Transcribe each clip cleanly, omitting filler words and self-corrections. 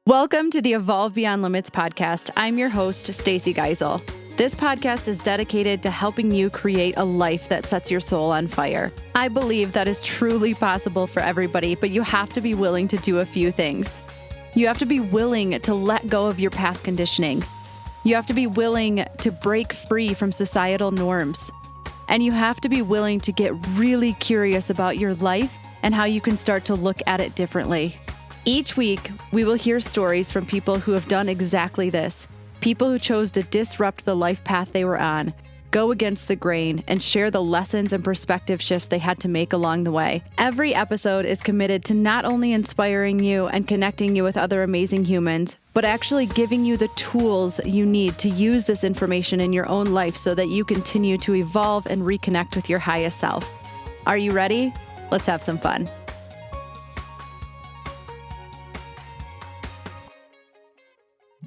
Welcome to the Evolve Beyond Limits podcast. I'm your host, Stacey Geisel. This podcast is dedicated to helping you create a life that sets your soul on fire. I believe that is truly possible for everybody, but you have to be willing to do a few things. You have to be willing to let go of your past conditioning. You have to be willing to break free from societal norms. And you have to be willing to get really curious about your life and how you can start to look at it differently. Each week, we will hear stories from people who have done exactly this. People who chose to disrupt the life path they were on, go against the grain, and share the lessons and perspective shifts they had to make along the way. Every episode is committed to not only inspiring you and connecting you with other amazing humans, but actually giving you the tools you need to use this information in your own life so that you continue to evolve and reconnect with your highest self. Are you ready? Let's have some fun.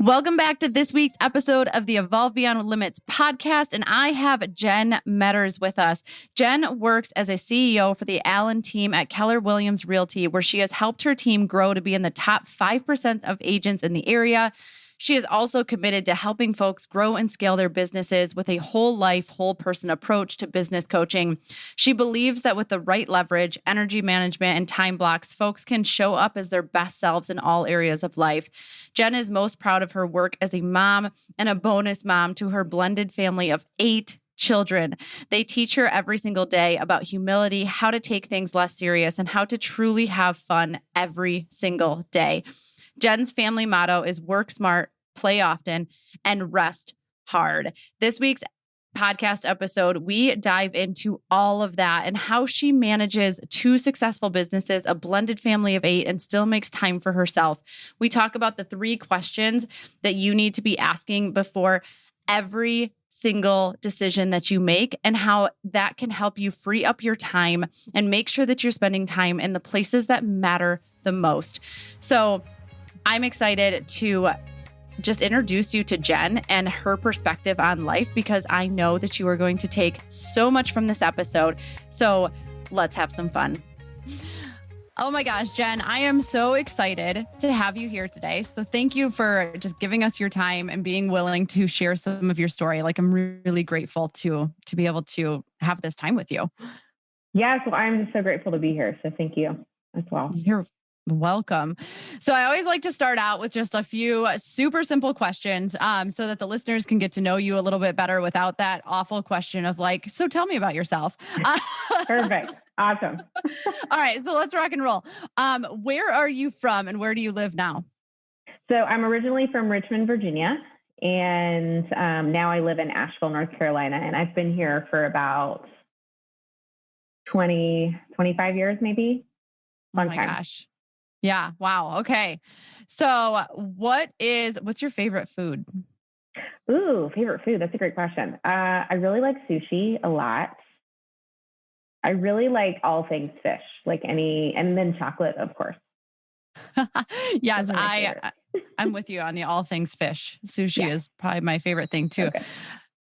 Welcome back to this week's episode of the Evolve Beyond Limits podcast, and I have Jen Metters with us. Jen works as a CEO for the Allen team at Keller Williams Realty, where she has helped her team grow to be in the top 5% of agents in the area. She is also committed to helping folks grow and scale their businesses with a whole life, whole person approach to business coaching. She believes that with the right leverage, energy management, and time blocks, folks can show up as their best selves in all areas of life. Jen is most proud of her work as a mom and a bonus mom to her blended family of 8 children. They teach her every single day about humility, how to take things less serious, and how to truly have fun every single day. Jen's family motto is work smart, play often, and rest hard. This week's podcast episode, we dive into all of that and how she manages 2 successful businesses, a blended family of 8, and still makes time for herself. We talk about the 3 questions that you need to be asking before every single decision that you make and how that can help you free up your time and make sure that you're spending time in the places that matter the most. So I'm excited to just introduce you to Jen and her perspective on life because I know that you are going to take so much from this episode. So let's have some fun. Oh my gosh, Jen, I am so excited to have you here today. So thank you for just giving us your time and being willing to share some of your story. Like I'm really grateful to be able to have this time with you. Yeah, so I'm just so grateful to be here. So thank you as well. You're welcome. So I always like to start out with just a few super simple questions so that the listeners can get to know you a little bit better without that awful question of like, so tell me about yourself. Perfect. Awesome. All right. So let's rock and roll. Where are you from and where do you live now? So I'm originally from Richmond, Virginia, and now I live in Asheville, North Carolina. And I've been here for about 25 years, maybe. Long time. Gosh. Yeah. Wow. Okay. So what's your favorite food? Ooh, favorite food. That's a great question. I really like sushi a lot. I really like all things fish, and then chocolate, of course. Yes. I'm with you on the all things fish. Sushi is probably my favorite thing too. Okay.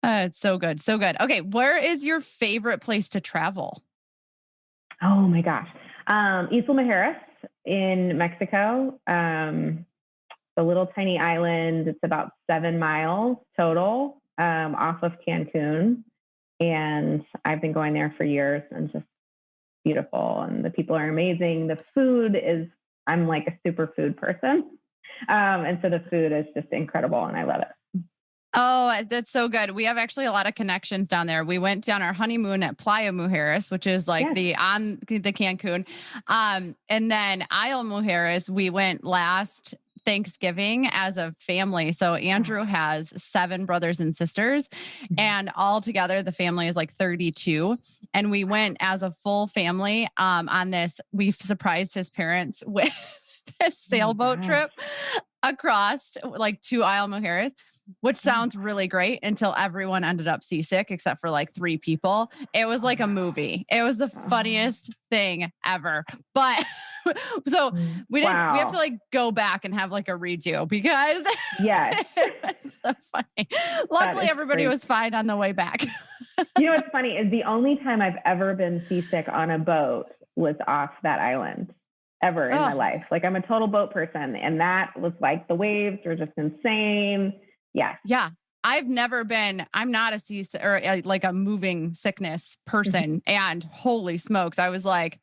It's so good. So good. Okay. Where is your favorite place to travel? Oh my gosh. Isla Mujeres in Mexico, a little tiny island. It's about 7 miles total off of Cancun. And I've been going there for years and just beautiful. And the people are amazing. The food I'm like a super food person. And so the food is just incredible and I love it. Oh, that's so good. We have actually a lot of connections down there. We went down our honeymoon at Playa Mujeres, which is like the Cancun. And then Isla Mujeres, we went last Thanksgiving as a family. So Andrew has 7 brothers and sisters, and all together the family is like 32. And we went as a full family on this. We surprised his parents with this sailboat trip across like to Isla Mujeres, which sounds really great until everyone ended up seasick except for like 3 people. It was like a movie. It was the funniest thing ever. But so we have to like go back and have like a redo because it's so funny. Luckily everybody was fine on the way back. You know what's funny is the only time I've ever been seasick on a boat was off that island. ever in my Oh, life. Like I'm a total boat person. And that was like the waves were just insane. Yes. yeah. I'm not a or like a moving sickness person. And holy smokes, I was like,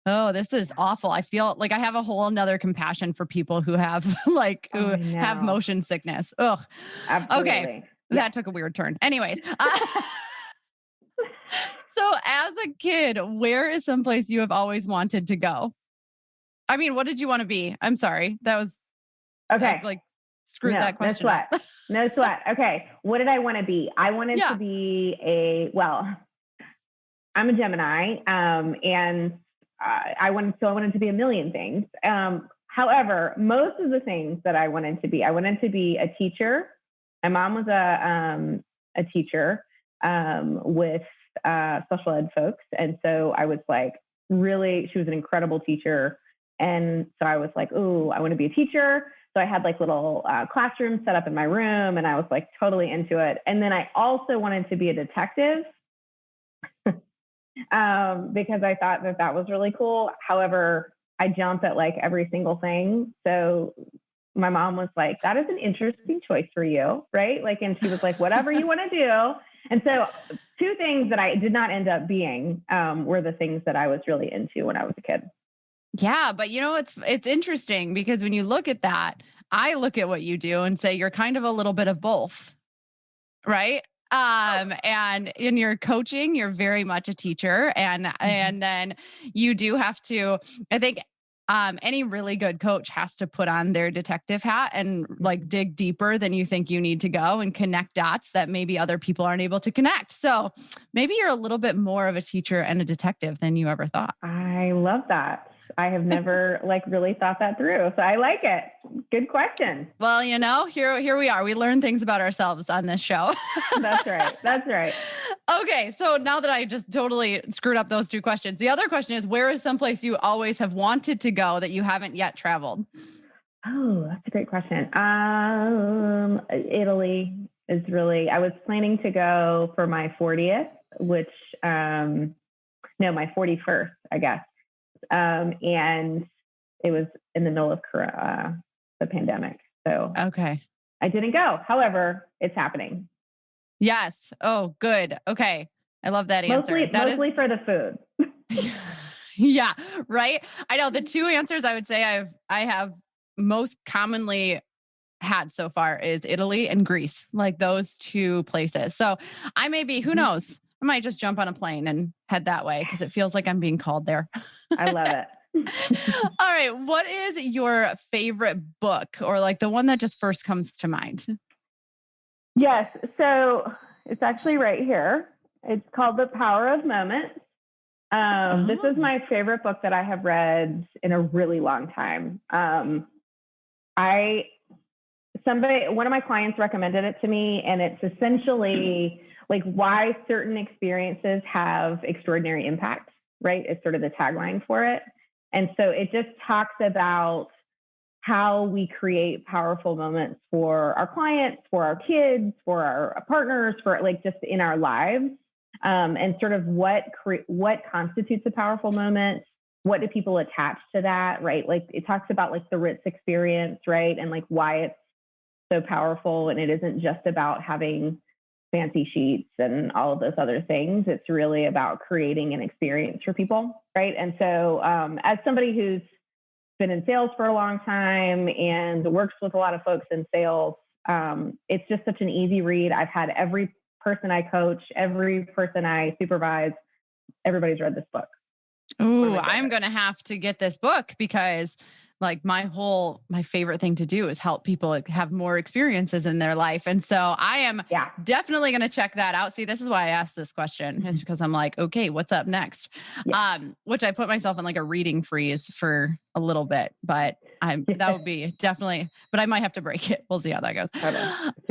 oh, this is awful. I feel like I have a whole another compassion for people who have Oh, who I have know. motion sickness. Ugh. Okay. Absolutely. Yeah. That took a weird turn. Anyways. So as a kid, where is someplace you have always wanted to go? I mean, what did you want to be? I'm sorry. That was, I Okay. like screwed No, that no question up. sweat. No sweat. Okay. What did I want to be? I wanted to Yeah. be I'm a Gemini, and I wanted to be a million things. However, most of the things that I wanted to be a teacher. My mom was a teacher with special ed folks, and so I was like, really, she was an incredible teacher, and so I was like, oh, I want to be a teacher. So I had like little classrooms set up in my room, and I was like totally into it. And then I also wanted to be a detective because I thought that was really cool. However, I jump at like every single thing. So my mom was like, that is an interesting choice for you, right? Like, and she was like, whatever you want to do. And so two things that I did not end up being were the things that I was really into when I was a kid. Yeah, but it's interesting because when you look at that, I look at what you do and say you're kind of a little bit of both, right? And in your coaching, you're very much a teacher, and then you do have to. I think any really good coach has to put on their detective hat and like dig deeper than you think you need to go and connect dots that maybe other people aren't able to connect. So maybe you're a little bit more of a teacher and a detective than you ever thought. I love that. I have never like really thought that through. So I like it. Good question. Well, here we are. We learn things about ourselves on this show. That's right. That's right. Okay, so now that I just totally screwed up those two questions, the other question is, where is someplace you always have wanted to go that you haven't yet traveled? Oh, that's a great question. Italy is really, I was planning to go for my 40th, which, no, my 41st, I guess. And it was in the middle of the pandemic. So Okay. I didn't go. However, it's happening. Yes. Oh, good. Okay. I love that answer. Mostly for the food. Yeah, right. I know the two answers I would say I have most commonly had so far is Italy and Greece, like those two places. So I may be, who knows? I might just jump on a plane and head that way because it feels like I'm being called there. I love it. All right. What is your favorite book or like the one that just first comes to mind? Yes. So it's actually right here. It's called The Power of Moments. This is my favorite book that I have read in a really long time. One of my clients recommended it to me, and it's essentially like why certain experiences have extraordinary impact, right? It's sort of the tagline for it. And so it just talks about how we create powerful moments for our clients, for our kids, for our partners, for like just in our lives, and sort of what constitutes a powerful moment. What do people attach to that, right? Like it talks about like the Ritz experience, right? And like why it's so powerful. And it isn't just about having fancy sheets and all of those other things. It's really about creating an experience for people, right? And so as somebody who's been in sales for a long time and works with a lot of folks in sales, it's just such an easy read. I've had every person I coach, every person I supervise, everybody's read this book. Ooh, I'm going to have to get this book because like my favorite thing to do is help people have more experiences in their life. And so I am definitely going to check that out. See, this is why I asked this question is because I'm like, okay, what's up next? Yeah. Which I put myself in like a reading freeze for a little bit, but that would be definitely, but I might have to break it. We'll see how that goes.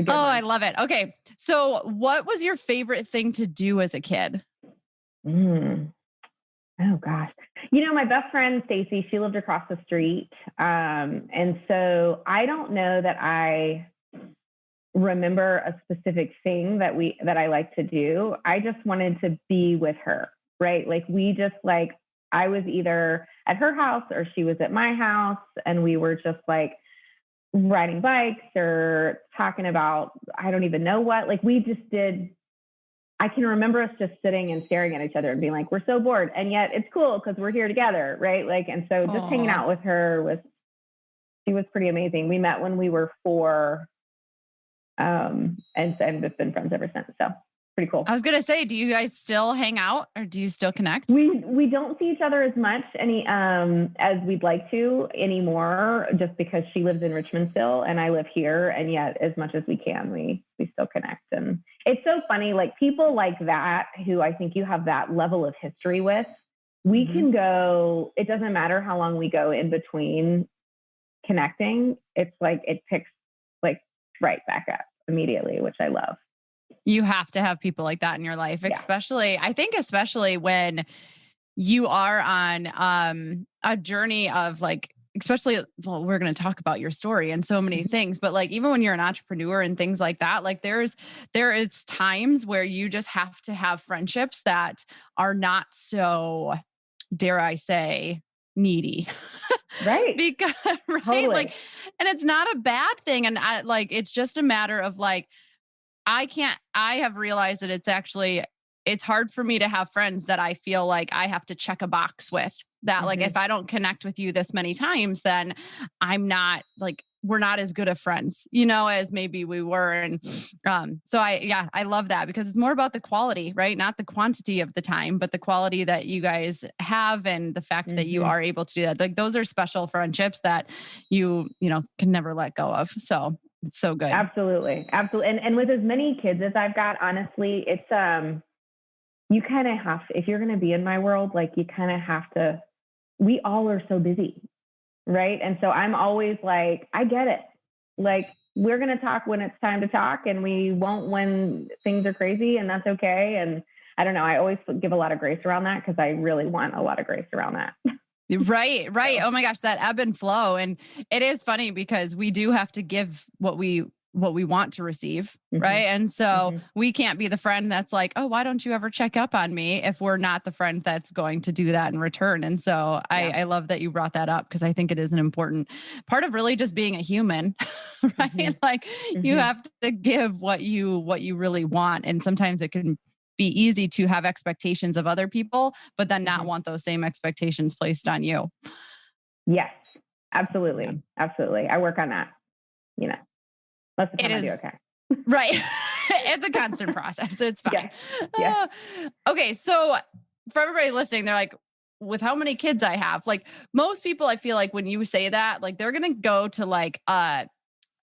I love it. Okay. So what was your favorite thing to do as a kid? Oh gosh. My best friend, Stacy, she lived across the street. And so I don't know that I remember a specific thing that I like to do. I just wanted to be with her, right? Like we just like I was either at her house or she was at my house, and we were just like riding bikes or talking about, I don't even know what, like we just did. I can remember us just sitting and staring at each other and being like, we're so bored. And yet it's cool because we're here together. Right. Like, and so just hanging out with her she was pretty amazing. We met when we were 4, and have been friends ever since. So pretty cool. I was going to say, do you guys still hang out or do you still connect? We don't see each other as much as we'd like to anymore, just because she lives in Richmond still and I live here. And yet as much as we can, we still connect. And it's so funny, like people like that, who I think you have that level of history with, we can go, it doesn't matter how long we go in between connecting. It's like, it picks like right back up immediately, which I love. You have to have people like that in your life, especially when you are on a journey of like, especially, well, we're going to talk about your story and so many things, but like, even when you're an entrepreneur and things like that, like there is times where you just have to have friendships that are not so, dare I say, needy. Right. Because, right. Totally. Like, and it's not a bad thing. And it's just a matter of like, I have realized that it's hard for me to have friends that I feel like I have to check a box with that. Like, if I don't connect with you this many times, then I'm not like, we're not as good of friends, as maybe we were. And, so I love that because it's more about the quality, right? Not the quantity of the time, but the quality that you guys have and the fact that you are able to do that. Like those are special friendships that you can never let go of. So it's so good. Absolutely. Absolutely. And with as many kids as I've got, honestly, it's, you kind of have, if you're going to be in my world, like you kind of have to, we all are so busy. Right. And so I'm always like, I get it. Like we're going to talk when it's time to talk and we won't when things are crazy, and that's okay. And I don't know. I always give a lot of grace around that because I really want a lot of grace around that. Right. Oh my gosh, that ebb and flow. And it is funny because we do have to give what we want to receive. Right. And so we can't be the friend that's like, oh, why don't you ever check up on me, if we're not the friend that's going to do that in return. And so I love that you brought that up because I think it is an important part of really just being a human, right? Like you have to give what you really want. And sometimes it can be easy to have expectations of other people, but then not want those same expectations placed on you. Yes, absolutely. Yeah. Absolutely. I work on that, most of the time I do okay. Right. It's a constant process. It's fine. Yeah. Okay. So for everybody listening, they're like, with how many kids I have, like most people, I feel like when you say that, like they're going to go to like,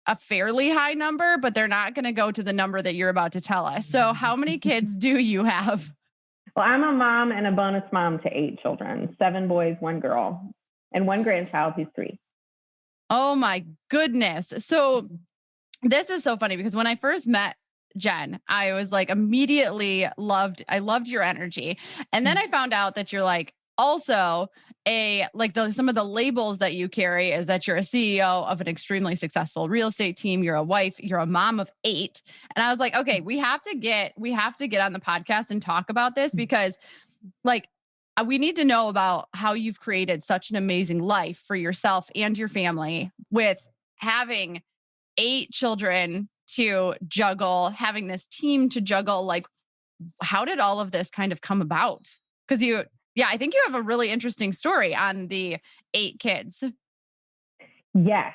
a fairly high number, but they're not going to go to the number that you're about to tell us. So how many kids do you have? Well, I'm a mom and a bonus mom to 8 children, 7 boys, 1 girl, and 1 grandchild who's 3. Oh my goodness. So this is so funny because when I first met Jen, I was like immediately loved your energy. And then I found out that you're like also some of the labels that you carry is that you're a CEO of an extremely successful real estate team. You're a wife, you're a mom of 8. And I was like, okay, we have to get on the podcast and talk about this because like we need to know about how you've created such an amazing life for yourself and your family with having 8 children to juggle, having this team to juggle. Like, how did all of this kind of come about? Because I think you have a really interesting story on the 8 kids. Yes.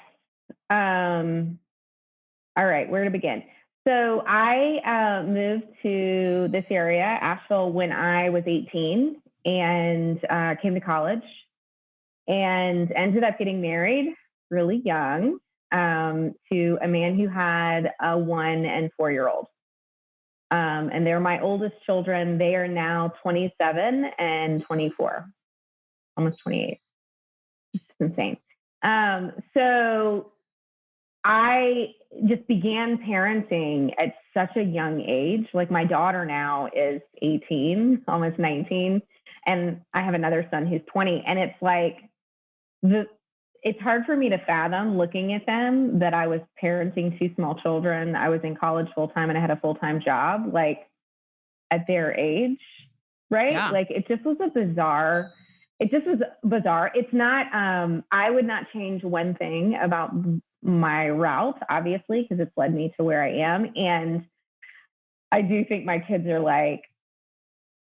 All right, where to begin? So I moved to this area, Asheville, when I was 18 and came to college and ended up getting married really young to a man who had a 1 and 4-year-old. And they're my oldest children. They are now 27 and 24, almost 28. It's insane. So I just began parenting at such a young age. Like my daughter now is 18, almost 19. And I have another son who's 20. And it's like, it's hard for me to fathom looking at them that I was parenting 2 small children. I was in college full time and I had a full-time job, like at their age, right? Yeah. Like it just was a bizarre it just was bizarre. It's not, I would not change one thing about my route, obviously, because it's led me to where I am. And I do think my kids are like,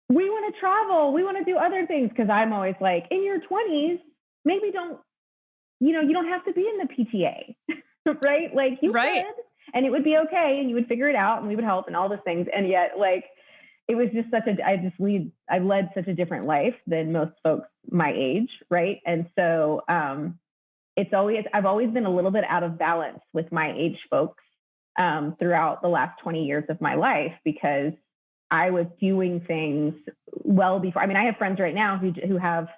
we want to travel. We want to do other things. Because I'm always like, in your 20s, maybe don't, you don't have to be in the PTA, right? Like you right. could, and it would be okay. And you would figure it out and we would help and all those things. And yet like, it was just I led such a different life than most folks my age. Right. And so, I've always been a little bit out of balance with my age folks, throughout the last 20 years of my life, because I was doing things well before. I mean, I have friends right now who have,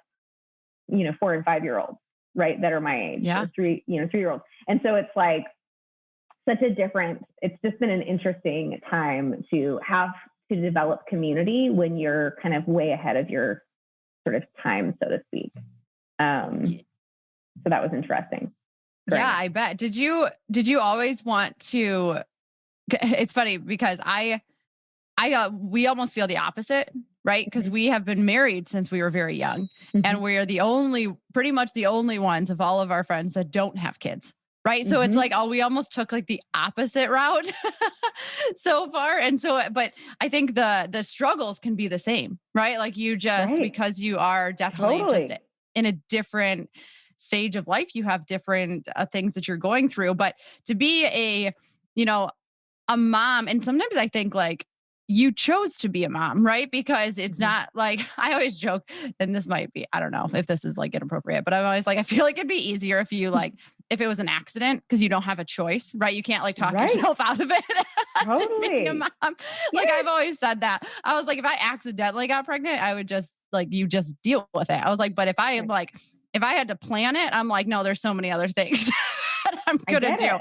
4 and 5 year olds, right, that are my age, Yeah. or 3-year-olds. And so it's like it's just been an interesting time to have to develop community when you're kind of way ahead of your sort of time, so to speak. So that was interesting. Great. Yeah, I bet. Did you always want to, it's funny because we almost feel the opposite, right? Because we have been married since we were very young, and we are pretty much the only ones of all of our friends that don't have kids. Right. So it's like, we almost took like the opposite route so far. And so, but I think the struggles can be the same, right? Like you just, Right. because you are definitely Totally. just in a different stage of life, you have different things that you're going through. But to be a mom, and sometimes I think like, you chose to be a mom, right? Because it's not like, I always joke, and this might be, I don't know if this is like inappropriate, but I'm always like, I feel like it'd be easier if you like, if it was an accident, because you don't have a choice, right? You can't like talk Right. yourself out of it. To being a Totally. mom. Like I've always said that. I was like, if I accidentally got pregnant, I would just like, you just deal with it. I was like, but if I like, if I had to plan it, I'm like, no, there's so many other things that I'm gonna do.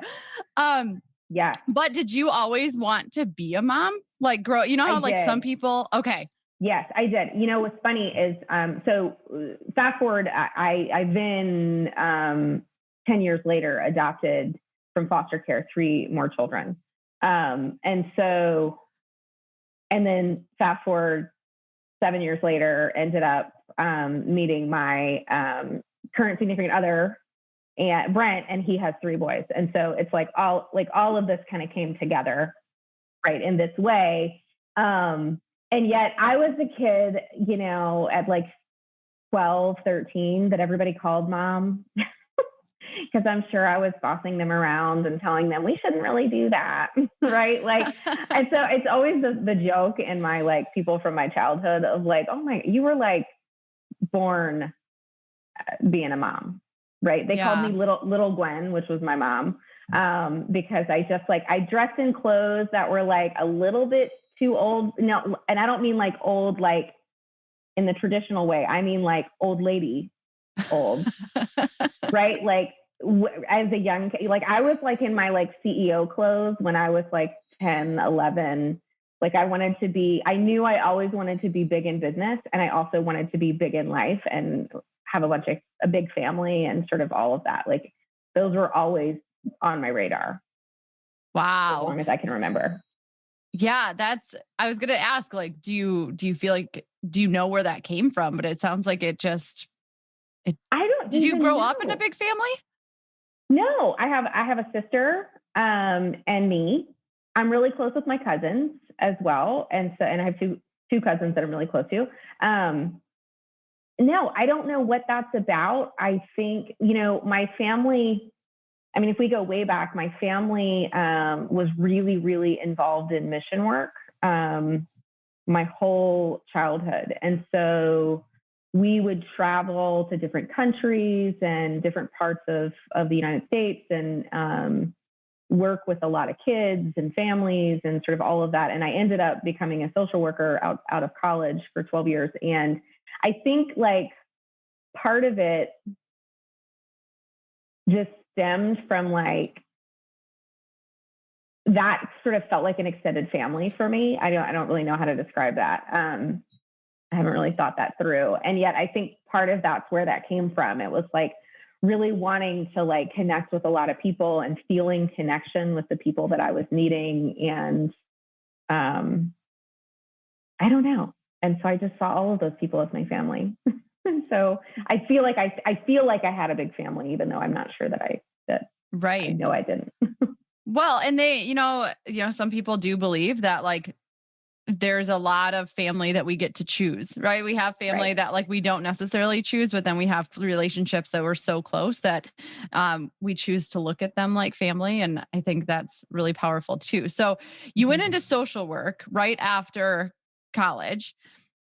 Yeah. But did you always want to be a mom? Like grow, how I like some did. people, okay. Yes, I did. What's funny is, so fast forward, I've been 10 years later adopted from foster care 3 more children. And then fast forward 7 years later, ended up meeting my current significant other, and Brent, and he has 3 boys. And so it's like all of this kind of came together, right, in this way. And yet I was the kid, at like 12, 13 that everybody called mom, because I'm sure I was bossing them around and telling them we shouldn't really do that. Right. Like, and so it's always the joke in my like people from my childhood of like, oh my, you were like born being a mom. Right. They called me little Gwen, which was my mom. Because I dressed in clothes that were like a little bit too old. No, and I don't mean like old, like in the traditional way. I mean like old lady, old, right? Like as a young, like I was like in my like CEO clothes when I was like 10, 11. Like I knew I always wanted to be big in business, and I also wanted to be big in life and have a big family and sort of all of that. Like those were always on my radar. Wow. As long as I can remember. Yeah, I was going to ask, like, do you feel like, do you know where that came from? But it sounds like I don't. Did you grow up in a big family? No, I have a sister, and me. I'm really close with my cousins as well. And I have two cousins that I'm really close to. No, I don't know what that's about. I think, my family, I mean, if we go way back, my family was really, really involved in mission work my whole childhood. And so we would travel to different countries and different parts of the United States and work with a lot of kids and families and sort of all of that. And I ended up becoming a social worker out of college for 12 years. And I think like part of it just stemmed from like, that sort of felt like an extended family for me. I don't really know how to describe that. I haven't really thought that through. And yet I think part of that's where that came from. It was like really wanting to like connect with a lot of people and feeling connection with the people that I was meeting. And I don't know. And so I just saw all of those people as my family. And so I feel like I had a big family, even though I'm not sure that I Right. know I didn't. Well, and they, some people do believe that like there's a lot of family that we get to choose, right? We have family Right. that like we don't necessarily choose, but then we have relationships that we're so close that we choose to look at them like family. And I think that's really powerful too. So you went into social work right after college.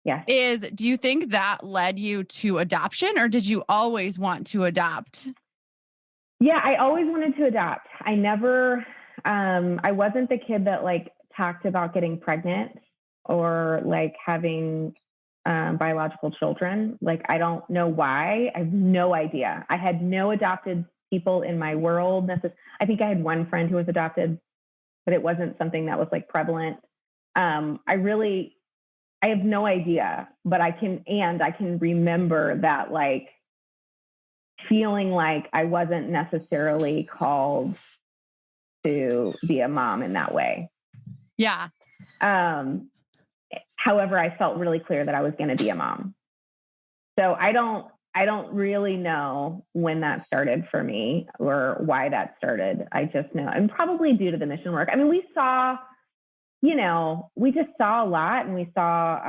Yes. Do you think that led you to adoption or did you always want to adopt? Yeah, I always wanted to adopt. I never, I wasn't the kid that like talked about getting pregnant or like having biological children. Like, I don't know why. I have no idea. I had no adopted people in my world. I think I had one friend who was adopted, but it wasn't something that was like prevalent. I have no idea, but I can remember that like feeling like I wasn't necessarily called to be a mom in that way. Yeah. However, I felt really clear that I was going to be a mom. So I don't really know when that started for me or why that started. I just know, and probably due to the mission work. I mean, we just saw a lot, and we saw,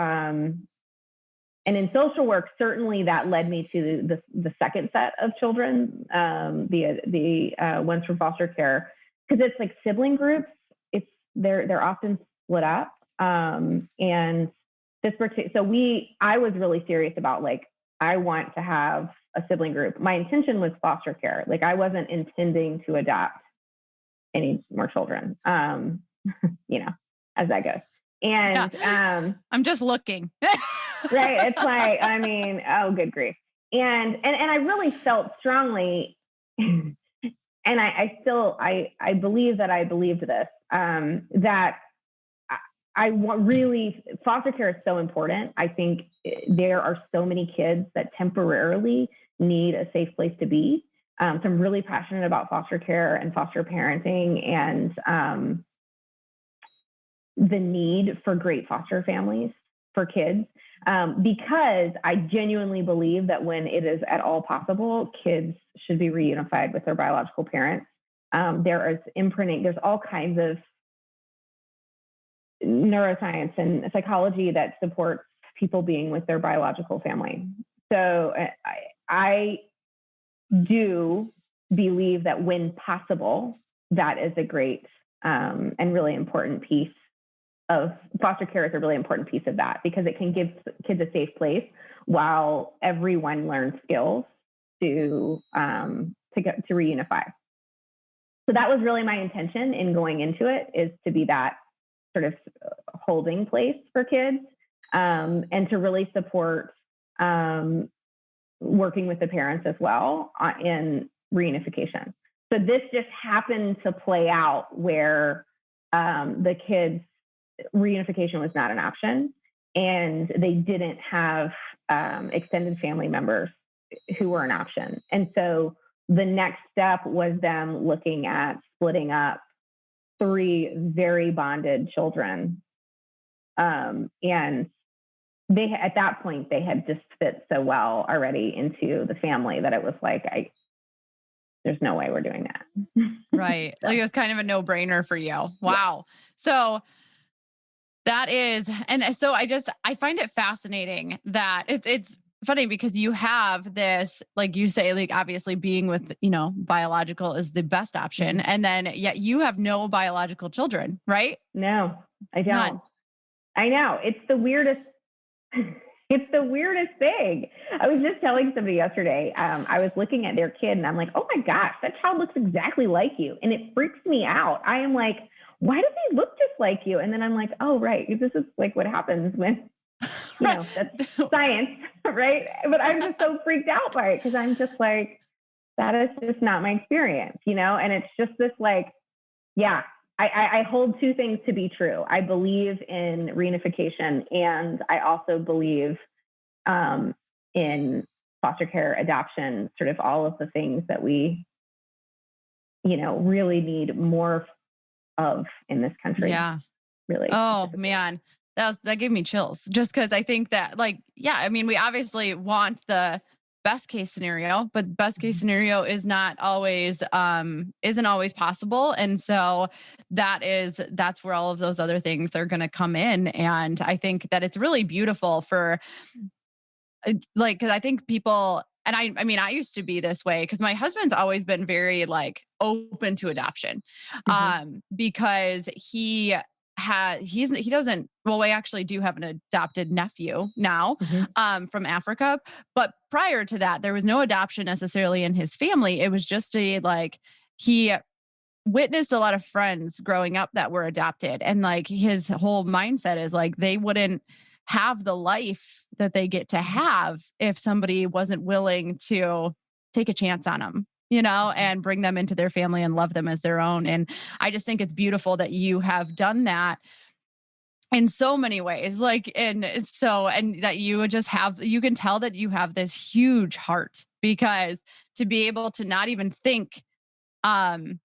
and in social work, certainly that led me to the second set of children, the ones from foster care, because it's like sibling groups. They're often split up, and I was really serious about like, I want to have a sibling group. My intention was foster care. Like, I wasn't intending to adopt any more children, as that goes. And yeah. I'm just looking. right. It's like, I mean, oh, good grief. And I really felt strongly, and I still believe that I believed this, that really, foster care is so important. I think there are so many kids that temporarily need a safe place to be. So I'm really passionate about foster care and foster parenting, and the need for great foster families for kids, because I genuinely believe that when it is at all possible, kids should be reunified with their biological parents. There is imprinting. There's all kinds of neuroscience and psychology that supports people being with their biological family. So I do believe that when possible, that is a great and really important piece of foster care. Is a really important piece of that, because it can give kids a safe place while everyone learns skills to reunify. So that was really my intention in going into it, is to be that sort of holding place for kids, and to really support working with the parents as well in reunification. So this just happened to play out where the kids' reunification was not an option, and they didn't have extended family members who were an option. And so the next step was them looking at splitting up 3 very bonded children. And they, at that point, they had just fit so well already into the family that it was like, there's no way we're doing that. Right. So. Like, it was kind of a no-brainer for you. Wow. Yeah. So that is, and so I find it fascinating that it's funny because you have this, like you say, like obviously being with, biological is the best option. Mm-hmm. And then yet you have no biological children, right? No, I don't. None. I know. It's the weirdest thing. I was just telling somebody yesterday, I was looking at their kid and I'm like, oh my gosh, that child looks exactly like you. And it freaks me out. I am like, why does he look just like you? And then I'm like, oh, right. This is like what happens when, that's science, right? But I'm just so freaked out by it, because I'm just like, that is just not my experience, and it's just this like, yeah, I hold 2 things to be true. I believe in reunification, and I also believe in foster care, adoption, sort of all of the things that we, really need more of in this country. Yeah. Really. Oh man. that gave me chills just because I think that like, yeah, I mean, we obviously want the best case scenario, but best case Mhm. scenario is not always isn't always possible. And so that's where all of those other things are gonna come in. And I think that it's really beautiful for like, cause I think people and I mean, I used to be this way because my husband's always been very like open to adoption. Mhm. Because he doesn't well, we actually do have an adopted nephew now, Mhm. from Africa. But prior to that, there was no adoption necessarily in his family. It was just a like he witnessed a lot of friends growing up that were adopted and like his whole mindset is like they wouldn't have the life that they get to have if somebody wasn't willing to take a chance on them, Mhm. and bring them into their family and love them as their own. And I just think it's beautiful that you have done that in so many ways. Like, and that you would just have, you can tell that you have this huge heart because to be able to not even think, um,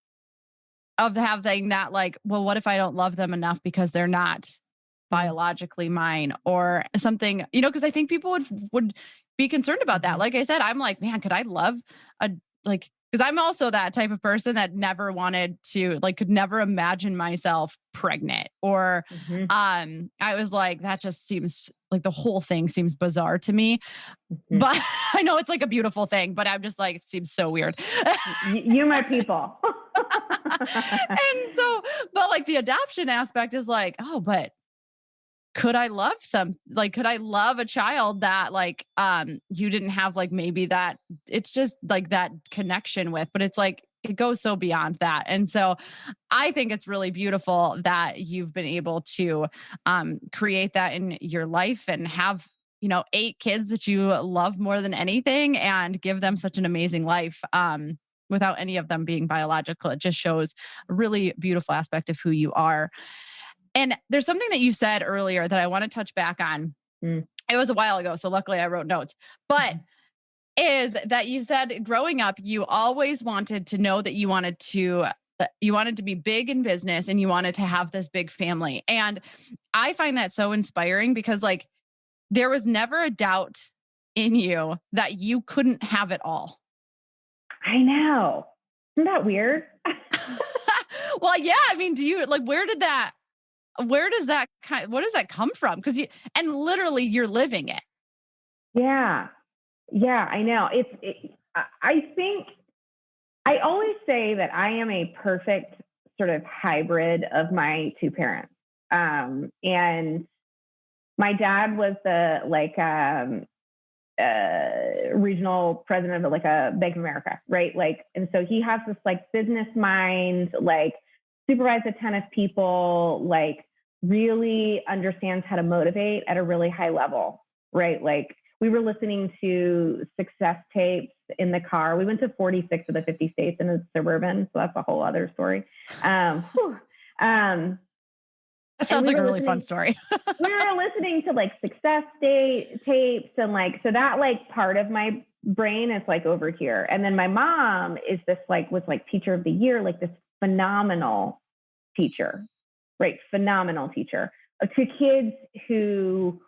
of having that like, well, what if I don't love them enough because they're not Mm. biologically mine or something, because I think people would be concerned about that. Mhm. Like I said, I'm like, man, could I love a like because I'm also that type of person that never wanted to like could never imagine myself pregnant or Mhm. I was like, that just seems like the whole thing seems bizarre to me. Mhm. But I know it's like a beautiful thing, but I'm just like, it seems so weird. You my people. And so, but like the adoption aspect is like, oh, but could I love a child that like you didn't have like maybe that it's just like that connection with, but it's like it goes so beyond that. And so I think it's really beautiful that you've been able to create that in your life and have 8 kids that you love more than anything and give them such an amazing life without any of them being biological. It just shows a really beautiful aspect of who you are. And there's something that you said earlier that I want to touch back on. Mm. It was a while ago, so luckily I wrote notes. But Mhm. is that you said growing up, you always wanted to know that you wanted to be big in business and you wanted to have this big family. And I find that so inspiring because like there was never a doubt in you that you couldn't have it all. I know. Isn't that weird? Well, yeah, I mean, do you like where does that what does that come from? Because you and literally you're living it. Yeah. Yeah, I know. I think I always say that I am a perfect sort of hybrid of my two parents. And my dad was the like regional president of like a Bank of America, right? Like, and so he has this like business mind, like supervised a ton of people, like really understands how to motivate at a really high level, right? Like we were listening to success tapes in the car. We went to 46 of the 50 states in a suburban, so that's a whole other story. Whew. Um, That and sounds we like a were really fun listening story. we were listening to like success day tapes and like so that like part of my brain is like over here. And then my mom is this like was like teacher of the year, like this phenomenal teacher, right? Phenomenal teacher to kids who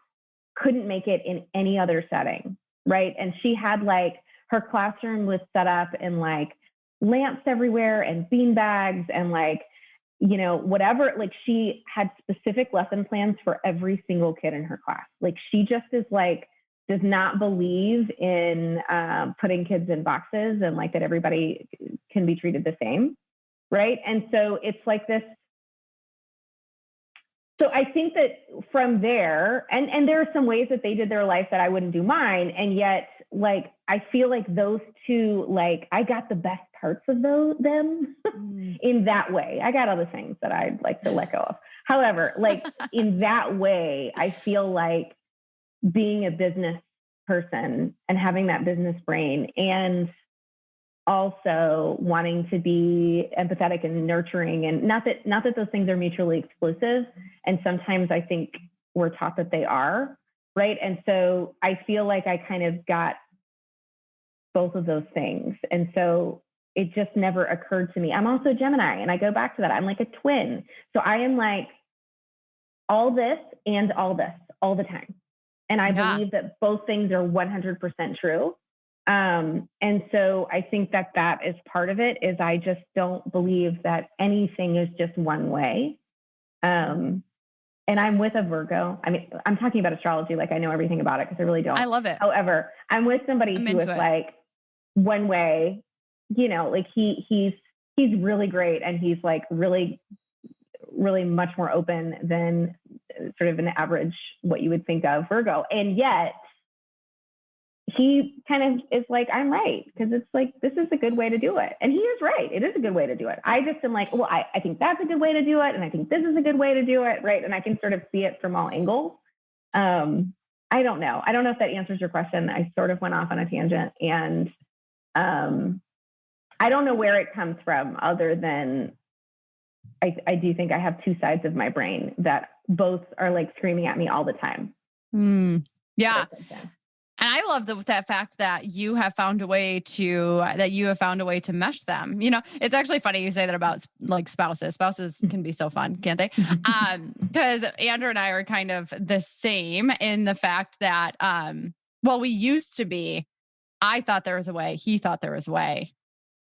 couldn't make it in any other setting, right? And she had like her classroom was set up in like lamps everywhere and bean bags and like whatever, like she had specific lesson plans for every single kid in her class. Like she just is like, does not believe in putting kids in boxes and like that everybody can be treated the same. Right. And so it's like this. So I think that from there, and there are some ways that they did their life that I wouldn't do mine. And yet, like, I feel like those two, like, I got the best parts of them Mm. in that way. I got other things that I'd like to let go of. However, like in that way, I feel like being a business person and having that business brain and also wanting to be empathetic and nurturing and not that those things are mutually exclusive, and sometimes I think we're taught that they are, right? And so I feel like I kind of got both of those things, and so it just never occurred to me. I'm also Gemini, and I go back to that. I'm like a twin, so I am like all this and all this all the time. And I believe that both things are 100% true. And so I think that that is part of it, is I just don't believe that anything is just one way. And I'm with a Virgo. I mean, I'm talking about astrology like I know everything about it, because I really don't. I love it. However, I'm with somebody who is like one way, you know, like he's really great, and he's like really, really much more open than sort of an average, what you would think of Virgo. And yet he kind of is like, I'm right, because it's like, this is a good way to do it. And he is right. It is a good way to do it. I just am like, well, I think that's a good way to do it. And I think this is a good way to do it. Right. And I can sort of see it from all angles. I don't know. I don't know if that answers your question. I sort of went off on a tangent, and I don't know where it comes from, other than I do think I have two sides of my brain that both are like screaming at me all the time. Yeah. And I love that fact that you have found a way to mesh them. You know, it's actually funny you say that about like spouses. Spouses can be so fun, can't they? Because Andrew and I are kind of the same in the fact that, well, we used to be, I thought there was a way, he thought there was a way,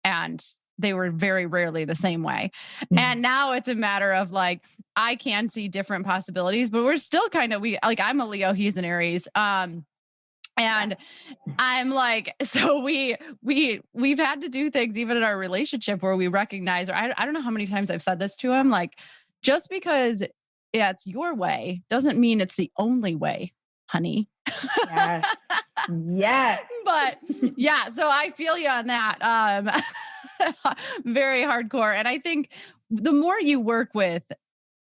and they were very rarely the same way. And now it's a matter of like, I can see different possibilities, but we're still kind of, I'm a Leo, he's an Aries. And I'm like, so we've had to do things even in our relationship where we recognize, or I don't know how many times I've said this to him, like, just because it's your way doesn't mean it's the only way, honey. Yes. Yes. But yeah, so I feel you on that. Very hardcore. And I think the more you work with,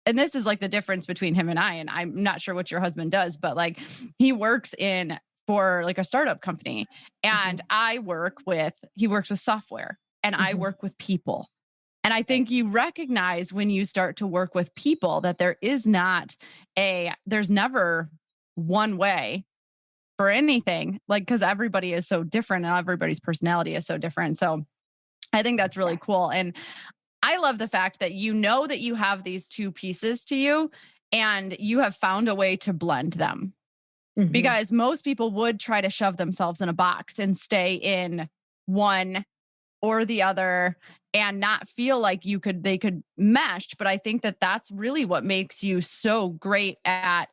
and this is like the difference between him and I'm not sure what your husband does, but like he works for like a startup company, and he works with software, and I work with people. And I think you recognize when you start to work with people that there's never one way for anything, like, because everybody is so different and everybody's personality is so different. So I think that's really cool. And I love the fact that you know that you have these two pieces to you, and you have found a way to blend them. Because most people would try to shove themselves in a box and stay in one or the other and not feel like they could mesh. But I think that that's really what makes you so great at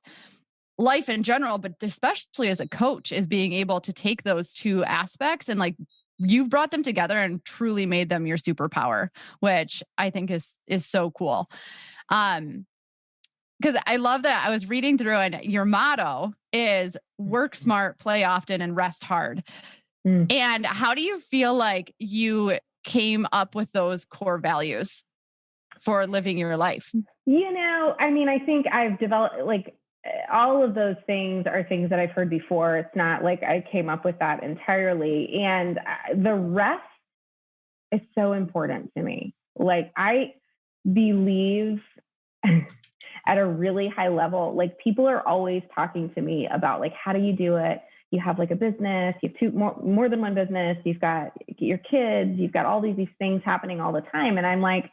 life in general, but especially as a coach, is being able to take those two aspects and like you've brought them together and truly made them your superpower, which I think is so cool. Because I love that I was reading through, and your motto is work smart, play often, and rest hard. And how do you feel like you came up with those core values for living your life? You know, I mean, I think I've developed, like, all of those things are things that I've heard before. It's not like I came up with that entirely. And the rest is so important to me. Like, I believe at a really high level, like, people are always talking to me about like, how do you do it? You have like a business, you have more than one business, you've got your kids, you've got all these things happening all the time. And I'm like,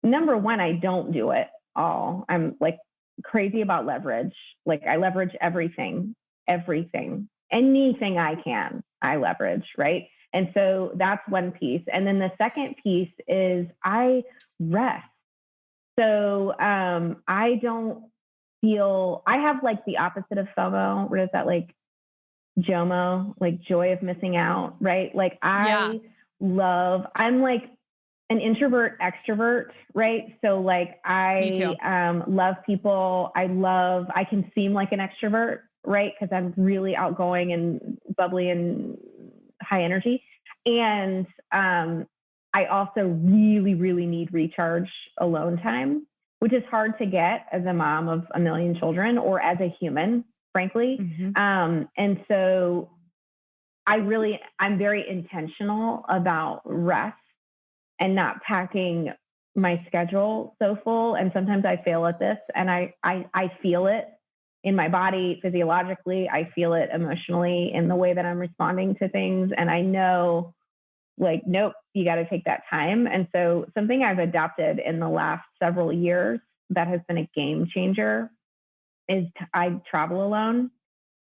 number one, I don't do it all. I'm like crazy about leverage. Like, I leverage everything, anything I can, I leverage, right? And so that's one piece. And then the second piece is I rest. So I don't feel, I have like the opposite of FOMO. What is that, like JOMO, like joy of missing out, right? Like I'm like an introvert extrovert, right? So like I love people. I can seem like an extrovert, right? Because I'm really outgoing and bubbly and high energy. And I also really, really need recharge alone time, which is hard to get as a mom of a million children or as a human, frankly. And so I'm very intentional about rest and not packing my schedule so full. And sometimes I fail at this, and I feel it in my body physiologically. I feel it emotionally in the way that I'm responding to things. And I know, like, nope, you got to take that time. And so something I've adopted in the last several years that has been a game changer I travel alone.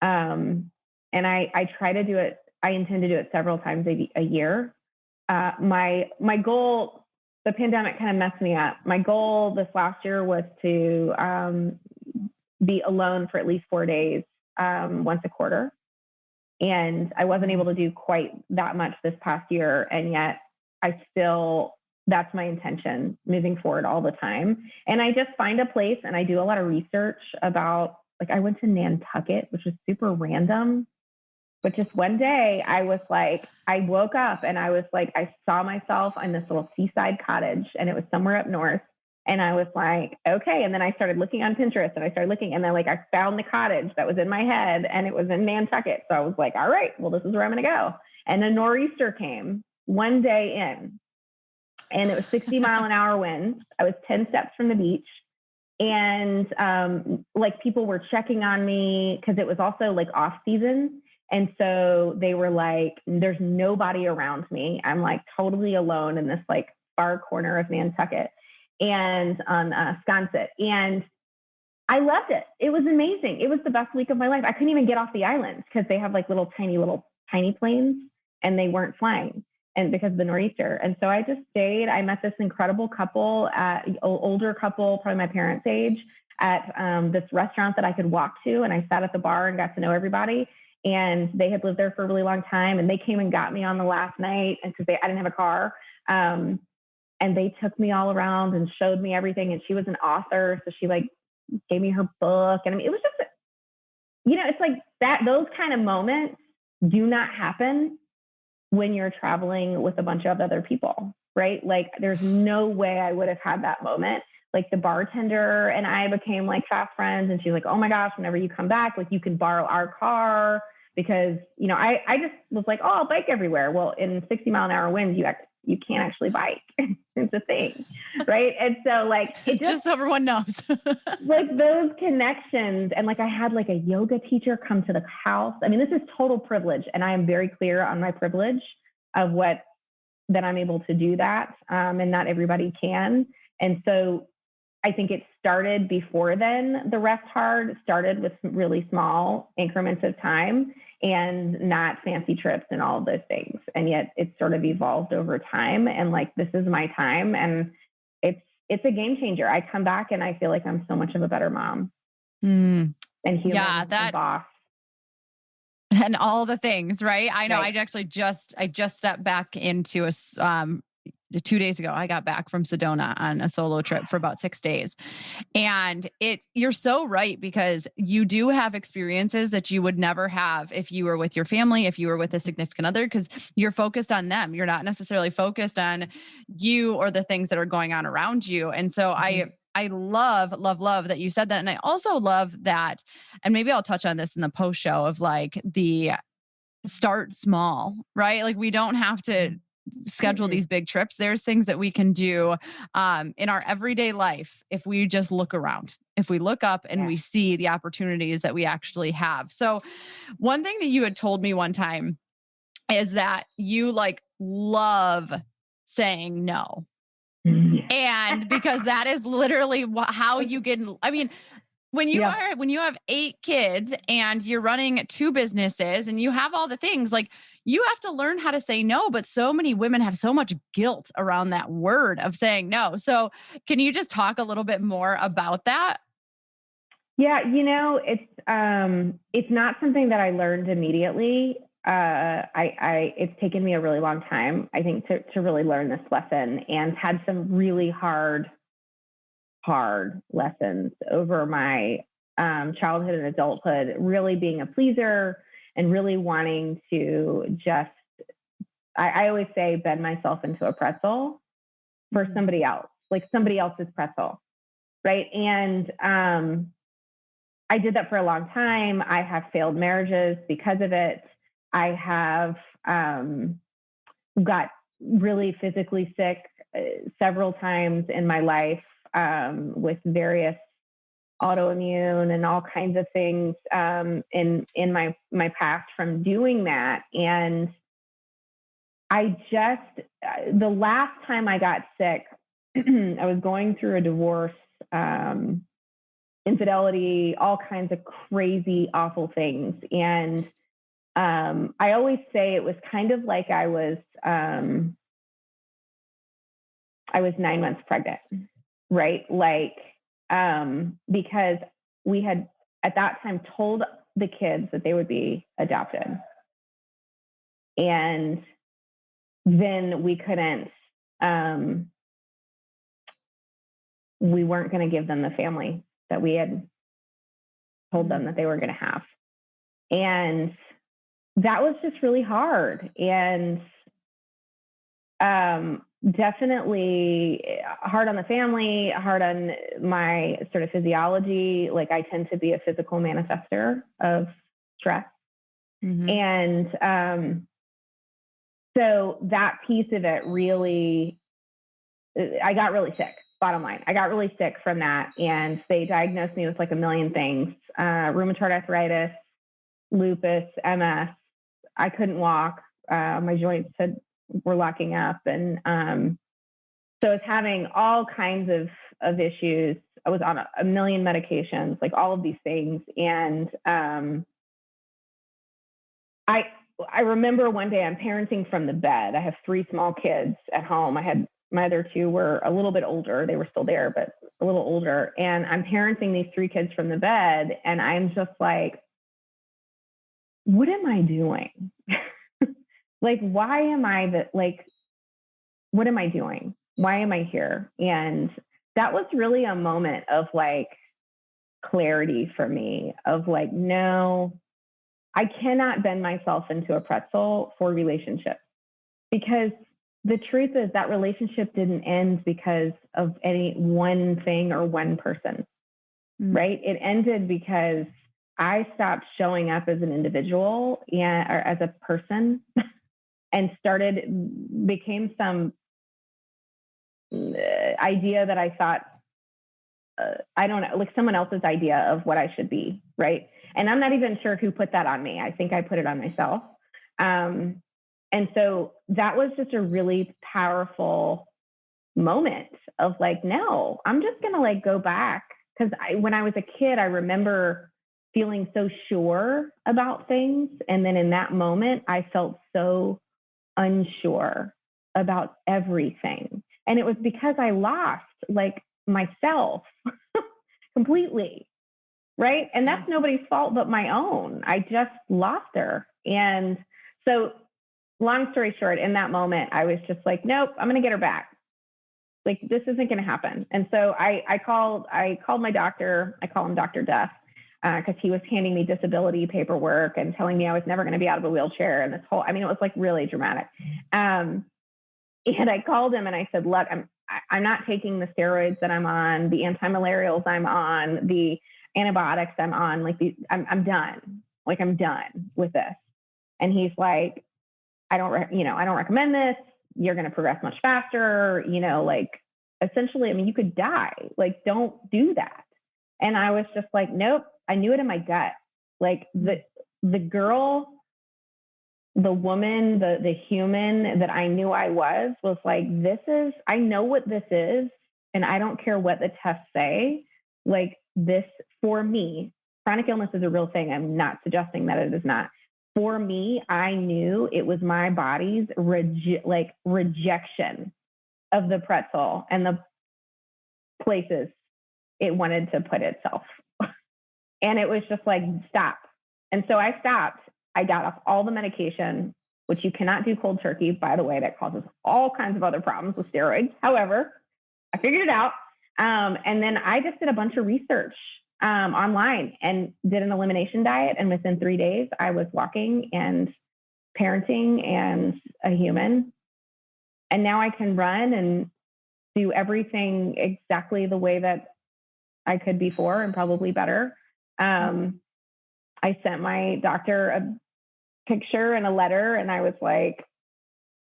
And I try to do it. I intend to do it several times a year. My goal, the pandemic kind of messed me up. My goal this last year was to be alone for at least 4 days, once a quarter. And I wasn't able to do quite that much this past year. And yet that's my intention moving forward all the time. And I just find a place and I do a lot of research about, like, I went to Nantucket, which is super random. But just one day I woke up and I was like, I saw myself in this little seaside cottage and it was somewhere up north. And I was like, okay. And then I started looking on Pinterest and and then I found the cottage that was in my head and it was in Nantucket. So I was like, all right, well, this is where I'm going to go. And a nor'easter came one day in and it was 60-mile-an-hour winds. I was 10 steps from the beach. And people were checking on me because it was also like off season. And so they were like, there's nobody around me. I'm like totally alone in this like far corner of Nantucket and on Sconset. And I loved it. It was amazing. It was the best week of my life. I couldn't even get off the island because they have like little tiny planes and they weren't flying and because of the nor'easter. And so I just stayed. I met this incredible couple, older couple, probably my parents' age, at this restaurant that I could walk to. And I sat at the bar and got to know everybody. And they had lived there for a really long time. And they came and got me on the last night and because I didn't have a car. And they took me all around and showed me everything. And she was an author. So she like gave me her book. And I mean, it was just, it's like that, those kind of moments do not happen when you're traveling with a bunch of other people, right? Like there's no way I would have had that moment. Like the bartender and I became like fast friends and she's like, oh my gosh, whenever you come back, like you can borrow our car because, I just was like, oh, I'll bike everywhere. Well, in 60-mile-an-hour winds, you can't actually bike. It's a thing. Right. And so like, it just so everyone knows like those connections. And like, I had like a yoga teacher come to the house. I mean, this is total privilege. And I am very clear on my privilege of that I'm able to do that. And not everybody can. And so I think it started before then. The rest hard started with really small increments of time and not fancy trips and all of those things. And yet it's sort of evolved over time. And like, this is my time. And it's a game changer. I come back and I feel like I'm so much of a better mom and human and boss. And all the things, right? I know. Right. I just stepped back into 2 days ago. I got back from Sedona on a solo trip for about 6 days. And you're so right, because you do have experiences that you would never have if you were with your family, if you were with a significant other, because you're focused on them. You're not necessarily focused on you or the things that are going on around you. And so I love that you said that. And I also love that, and maybe I'll touch on this in the post show of like the start small, right? Like we don't have to schedule these big trips. There's things that we can do in our everyday life if we just look around, if we look up and we see the opportunities that we actually have. So one thing that you had told me one time is that you like love saying no. And because that is literally how you get, I mean, when you have 8 kids and you're running 2 businesses and you have all the things, like you have to learn how to say no. But so many women have so much guilt around that word of saying no. So can you just talk a little bit more about that? Yeah, it's not something that I learned immediately. It's taken me a really long time, I think, to really learn this lesson, and had some really hard lessons over my childhood and adulthood, really being a pleaser and really wanting to just, I always say, bend myself into a pretzel for somebody else, like somebody else's pretzel. Right. And I did that for a long time. I have failed marriages because of it. I have got really physically sick several times in my life with various autoimmune and all kinds of things in my past from doing that. And the last time I got sick, I was going through a divorce infidelity, all kinds of crazy, awful things. And I always say it was kind of like I was 9 months pregnant, right? Like, because we had at that time told the kids that they would be adopted. And then we couldn't, we weren't going to give them the family that we had told them that they were going to have. And that was just really hard. And definitely hard on the family, hard on my sort of physiology. Like, I tend to be a physical manifester of stress. And so that piece of it really, I got really sick. Bottom line, I got really sick from that. And they diagnosed me with like a million things, rheumatoid arthritis, lupus, MS. I couldn't walk. My joints were locking up. And so I was having all kinds of issues. I was on a million medications, like all of these things. And I remember one day I'm parenting from the bed. I have 3 small kids at home. My other 2 were a little bit older. They were still there, but a little older. And I'm parenting these 3 kids from the bed. And I'm just like, what am I doing? Like, why am I what am I doing? Why am I here? And that was really a moment of like clarity for me of like, no, I cannot bend myself into a pretzel for relationships, because the truth is that relationship didn't end because of any one thing or one person, right? It ended because I stopped showing up as an individual or as a person and became some idea that I thought, I don't know, like someone else's idea of what I should be, right? And I'm not even sure who put that on me. I think I put it on myself. And so that was just a really powerful moment of like, no, I'm just going to like go back. Because when I was a kid, I remember feeling so sure about things. And then in that moment, I felt so unsure about everything. And it was because I lost like myself completely. Right. And that's nobody's fault but my own. I just lost her. And so long story short, in that moment, I was just like, nope, I'm going to get her back. Like, this isn't going to happen. And so I called my doctor. I call him Dr. Death, because he was handing me disability paperwork and telling me I was never going to be out of a wheelchair. And it was like really dramatic. And I called him and I said, look, I'm not taking the steroids that I'm on, the anti-malarials I'm on, the antibiotics I'm on, like I'm done. Like, I'm done with this. And he's like, I don't recommend this. You're going to progress much faster. Like, essentially, I mean, you could die. Like, don't do that. And I was just like, nope. I knew it in my gut. Like, the girl, the woman, the human that I knew I was like, I know what this is. And I don't care what the tests say. Like, this, for me, chronic illness is a real thing. I'm not suggesting that it is not. For me, I knew it was my body's rejection of the pretzel and the places it wanted to put itself. And it was just like, stop. And so I stopped. I got off all the medication, which you cannot do cold turkey, by the way. That causes all kinds of other problems with steroids. However, I figured it out. And then I just did a bunch of research online and did an elimination diet. And within 3 days, I was walking and parenting and a human. And now I can run and do everything exactly the way that I could before, and probably better. I sent my doctor a picture and a letter, and I was like,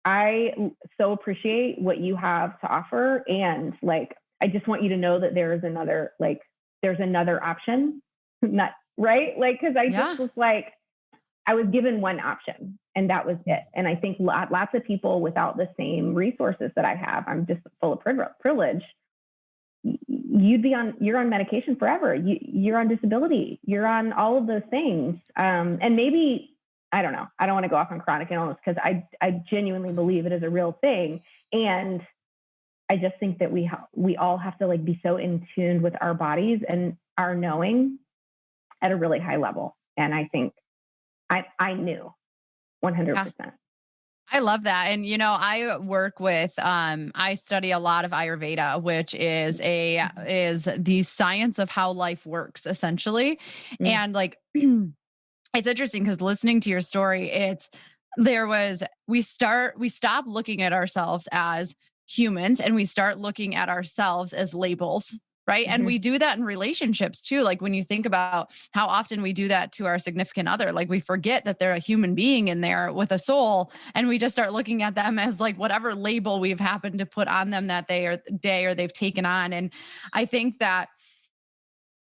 I so appreciate what you have to offer. And like, I just want you to know that there's another option. Not right. Like, cause I just was like, I was given one option and that was it. And I think lots of people without the same resources that I have, I'm just full of privilege, you're on medication forever. You're on disability. You're on all of those things. And maybe, I don't know. I don't want to go off on chronic illness because I genuinely believe it is a real thing. And I just think that we all have to like be so in tune with our bodies and our knowing at a really high level. And I think I knew 100%. Yeah. I love that. And, I work with, I study a lot of Ayurveda, which is is the science of how life works essentially. Mm. And like, it's interesting because listening to your story, we stop looking at ourselves as humans and we start looking at ourselves as labels. Right. And we do that in relationships too. Like when you think about how often we do that to our significant other, like we forget that they're a human being in there with a soul. And we just start looking at them as like whatever label we've happened to put on them that day or they've taken on. And I think that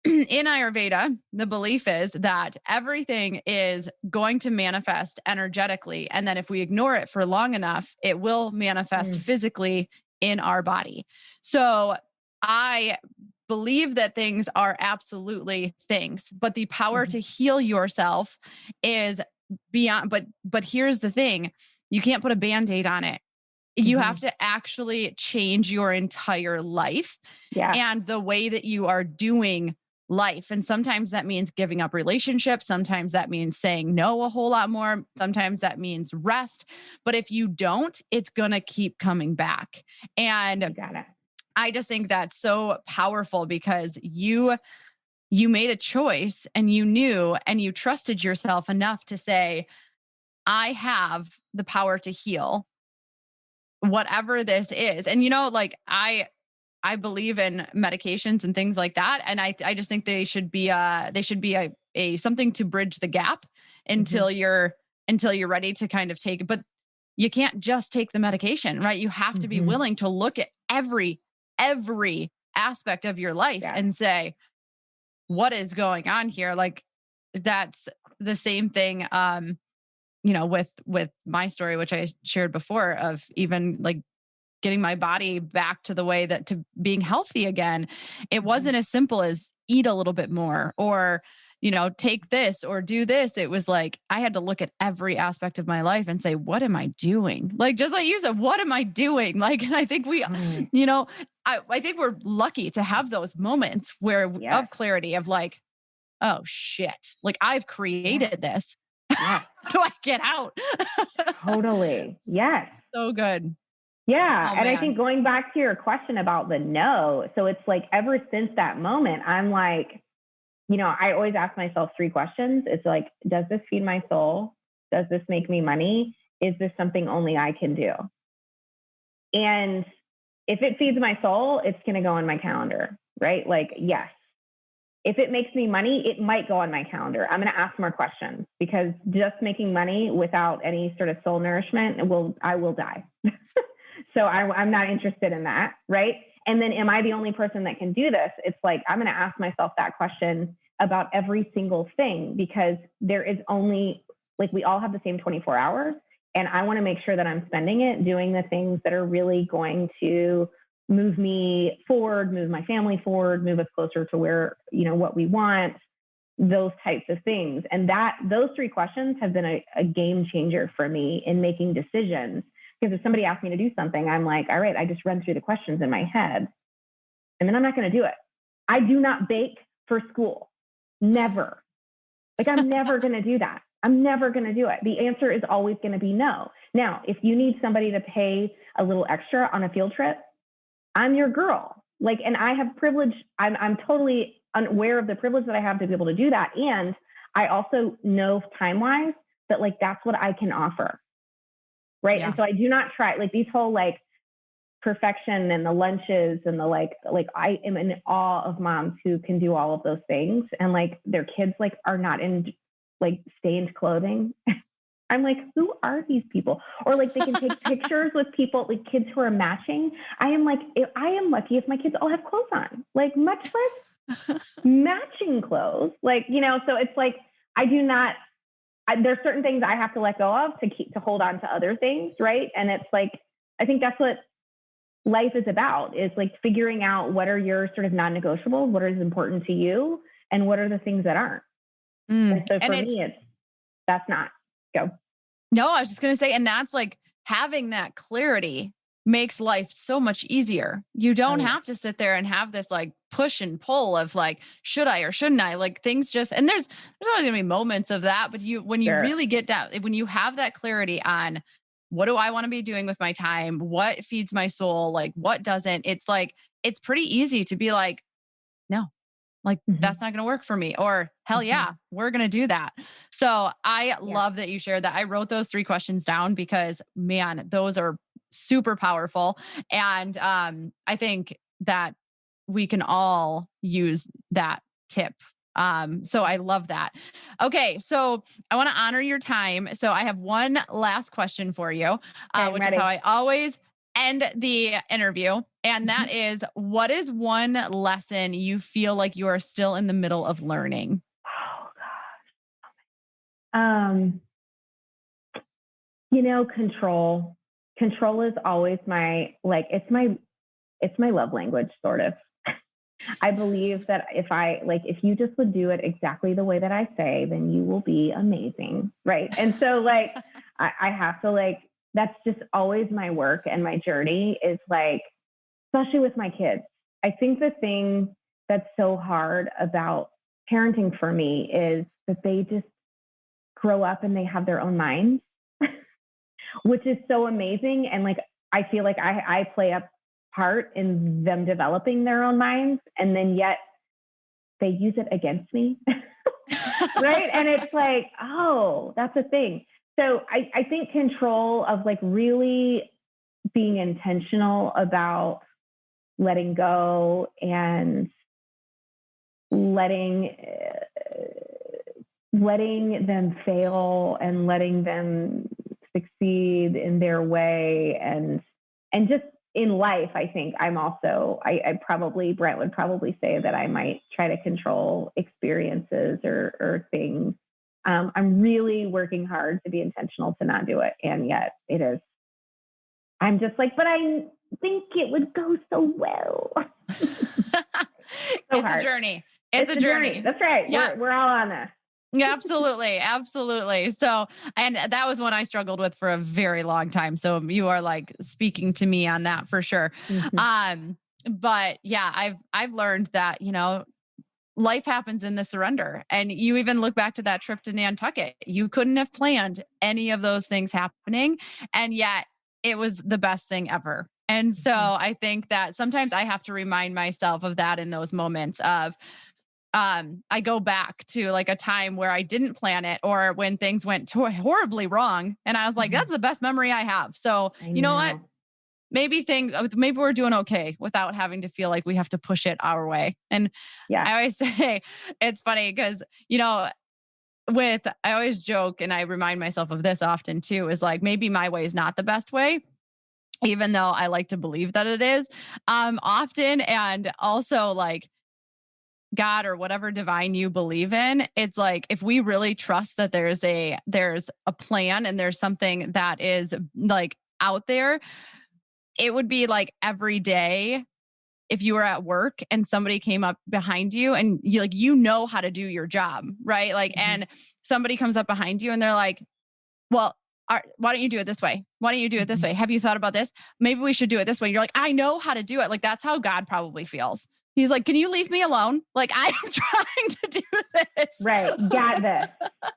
in Ayurveda, the belief is that everything is going to manifest energetically. And then if we ignore it for long enough, it will manifest physically in our body. So I believe that things are absolutely things, but the power to heal yourself is beyond. But here's the thing. You can't put a Band-Aid on it. You have to actually change your entire life and the way that you are doing life. And sometimes that means giving up relationships. Sometimes that means saying no a whole lot more. Sometimes that means rest. But if you don't, it's going to keep coming back. And I just think that's so powerful because you made a choice and you knew and you trusted yourself enough to say, I have the power to heal whatever this is. And I believe in medications and things like that. And I just think they should be a something to bridge the gap until you're ready to kind of take it. But you can't just take the medication, right? You have to be willing to look at every aspect of your life and say, what is going on here? Like that's the same thing, with my story, which I shared before of even like getting my body back to the way that to being healthy again. It wasn't as simple as eat a little bit more or, take this or do this. It was like, I had to look at every aspect of my life and say, what am I doing? Like, just like you said, what am I doing? Like, and I think I think we're lucky to have those moments of clarity of like, oh shit, like I've created this. How do I get out? Totally. Yes. So good. Yeah. Oh, and man. I think going back to your question about the no, so it's like ever since that moment, I'm like, I always ask myself 3 questions. It's like, does this feed my soul? Does this make me money? Is this something only I can do? And if it feeds my soul, it's going to go on my calendar, right? Like, yes. If it makes me money, it might go on my calendar. I'm going to ask more questions because just making money without any sort of soul nourishment, I will die. So I'm not interested in that, right? And then am I the only person that can do this? It's like, I'm going to ask myself that question about every single thing because there is only, like, we all have the same 24 hours. And I want to make sure that I'm spending it doing the things that are really going to move me forward, move my family forward, move us closer to where, what we want, those types of things. And those 3 questions have been a game changer for me in making decisions. Because if somebody asks me to do something, I'm like, all right, I just run through the questions in my head and then I'm not going to do it. I do not bake for school. Never. Like I'm never going to do that. I'm never going to do it. The answer is always going to be no. Now, if you need somebody to pay a little extra on a field trip, I'm your girl. Like, and I have privilege. I'm totally unaware of the privilege that I have to be able to do that. And I also know time-wise that like, that's what I can offer. Right. Yeah. And so I do not try like these whole like perfection and the lunches and the like I am in awe of moms who can do all of those things. And like their kids like are not in like stained clothing. I'm like, who are these people? Or like they can take pictures with people, like kids who are matching. I am lucky if my kids all have clothes on, like much less matching clothes. Like, so it's like, there's certain things I have to let go of to hold on to other things. Right. And it's like, I think that's what life is about, is like figuring out what are your sort of non-negotiables, what is important to you, and what are the things that aren't. And so for me, that's not go. No, I was just going to say, and that's like having that clarity makes life so much easier. You don't have to sit there and have this like push and pull of like, should I or shouldn't I? Like things just, and there's always gonna be moments of that, but when you really get down, when you have that clarity on what do I want to be doing with my time, what feeds my soul, like what doesn't, it's like, it's pretty easy to be like, no, like that's not going to work for me, or hell yeah, we're going to do that. So I love that you shared that. I wrote those 3 questions down because man, those are super powerful. And I think that we can all use that tip. So I love that. Okay. So I want to honor your time. So I have one last question for you, which is how I always end the interview. And that is, what is one lesson you feel like you are still in the middle of learning? Oh gosh. Control. Control is always it's my love language, sort of. I believe that if you just would do it exactly the way that I say, then you will be amazing. Right. And so I have to that's just always my work and my journey is especially with my kids. I think the thing that's so hard about parenting for me is that they just grow up and they have their own minds, which is so amazing. And I feel like I play a part in them developing their own minds, and then yet they use it against me. Right. And it's like, oh, that's a thing. So I think control of really being intentional about letting go and letting them fail and letting them succeed in their way, and just in life, I think I'm also, Brent would probably say that I might try to control experiences or things. I'm really working hard to be intentional to not do it. And yet it is, I'm just but I think it would go so well. It's hard. A journey. It's a journey. That's right. Yeah. We're all on this. Yeah, absolutely. Absolutely. So, and that was one I struggled with for a very long time. So you are speaking to me on that for sure. But yeah, I've learned that, life happens in the surrender. And you even look back to that trip to Nantucket. You couldn't have planned any of those things happening. And yet it was the best thing ever. And so I think that sometimes I have to remind myself of that in those moments of, I go back to a time where I didn't plan it or when things went horribly wrong. And I was like, that's the best memory I have. So you know what? Maybe we're doing okay without having to feel like we have to push it our way. And I always say it's funny because, I always joke and I remind myself of this often too, is maybe my way is not the best way, even though I like to believe that it is often. And also God or whatever divine you believe in, it's if we really trust that there's a plan and there's something that is out there, it would be every day if you were at work and somebody came up behind you and you know how to do your job, right? And somebody comes up behind you and they're like, well, why don't you do it this way? Why don't you do it this way? Have you thought about this? Maybe we should do it this way. You're like, I know how to do it. That's how God probably feels. He's like, can you leave me alone? I'm trying to do this. Right. Got this.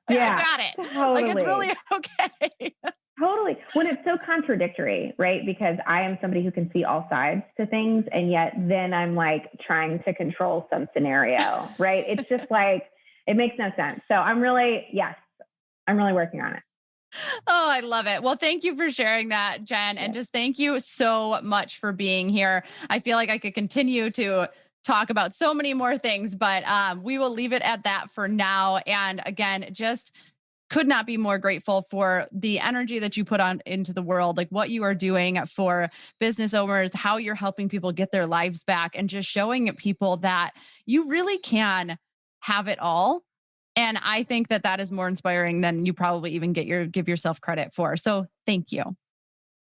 Yeah. I got it. Totally. It's really okay. Totally. When it's so contradictory, right? Because I am somebody who can see all sides to things. And yet then I'm trying to control some scenario, right? It's just it makes no sense. So I'm really working on it. Oh, I love it. Well, thank you for sharing that, Jen. And just thank you so much for being here. I feel like I could continue to talk about so many more things, but we will leave it at that for now. And again, just could not be more grateful for the energy that you put on into the world, what you are doing for business owners, how you're helping people get their lives back, and just showing people that you really can have it all. And I think that is more inspiring than you probably even give yourself credit for. So thank you.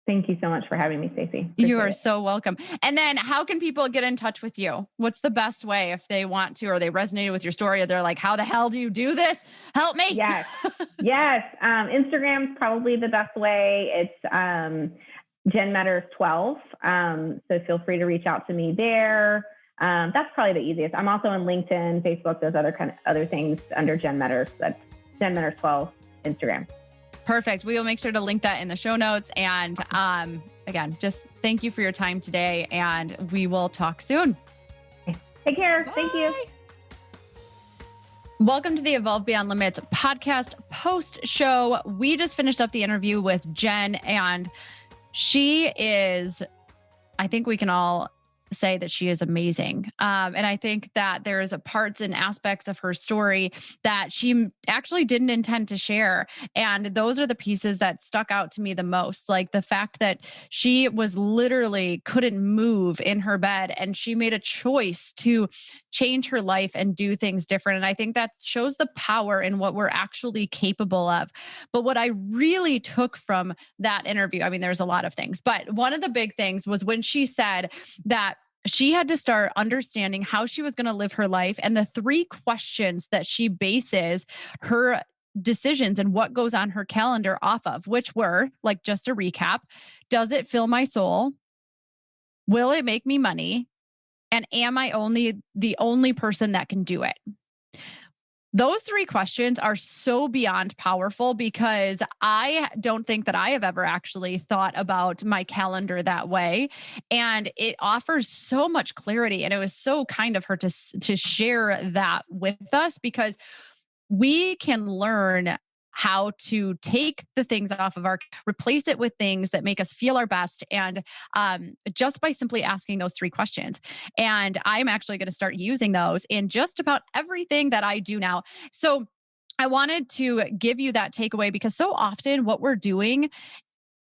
Thank you so much for having me, Stacey. You are so welcome. And then how can people get in touch with you? What's the best way if they want to, or they resonated with your story, or they're like, how the hell do you do this? Help me. Yes. Yes. Instagram's probably the best way. It's Jen Metters 12. So feel free to reach out to me there. That's probably the easiest. I'm also on LinkedIn, Facebook, those other things under Jen Metters. That's Jen Metters 12 Instagram. Perfect. We will make sure to link that in the show notes. And again, just thank you for your time today, and we will talk soon. Take care. Bye. Thank you. Welcome to the Evolve Beyond Limits podcast post show. We just finished up the interview with Jen, and she is, I think we can all say that she is amazing. And I think that there's parts and aspects of her story that she actually didn't intend to share. And those are the pieces that stuck out to me the most. Like the fact that she was literally couldn't move in her bed, and she made a choice to change her life and do things different. And I think that shows the power in what we're actually capable of. But what I really took from that interview, I mean, there's a lot of things, but one of the big things was when she said that she had to start understanding how she was going to live her life, and the 3 questions that she bases her decisions and what goes on her calendar off of, which were, like, just a recap: does it fill my soul? Will it make me money? And am I the only person that can do it? Those 3 questions are so beyond powerful, because I don't think that I have ever actually thought about my calendar that way. And it offers so much clarity. And it was so kind of her to share that with us, because we can learn how to take the things off of replace it with things that make us feel our best. And just by simply asking those 3 questions. And I'm actually going to start using those in just about everything that I do now. So I wanted to give you that takeaway, because so often what we're doing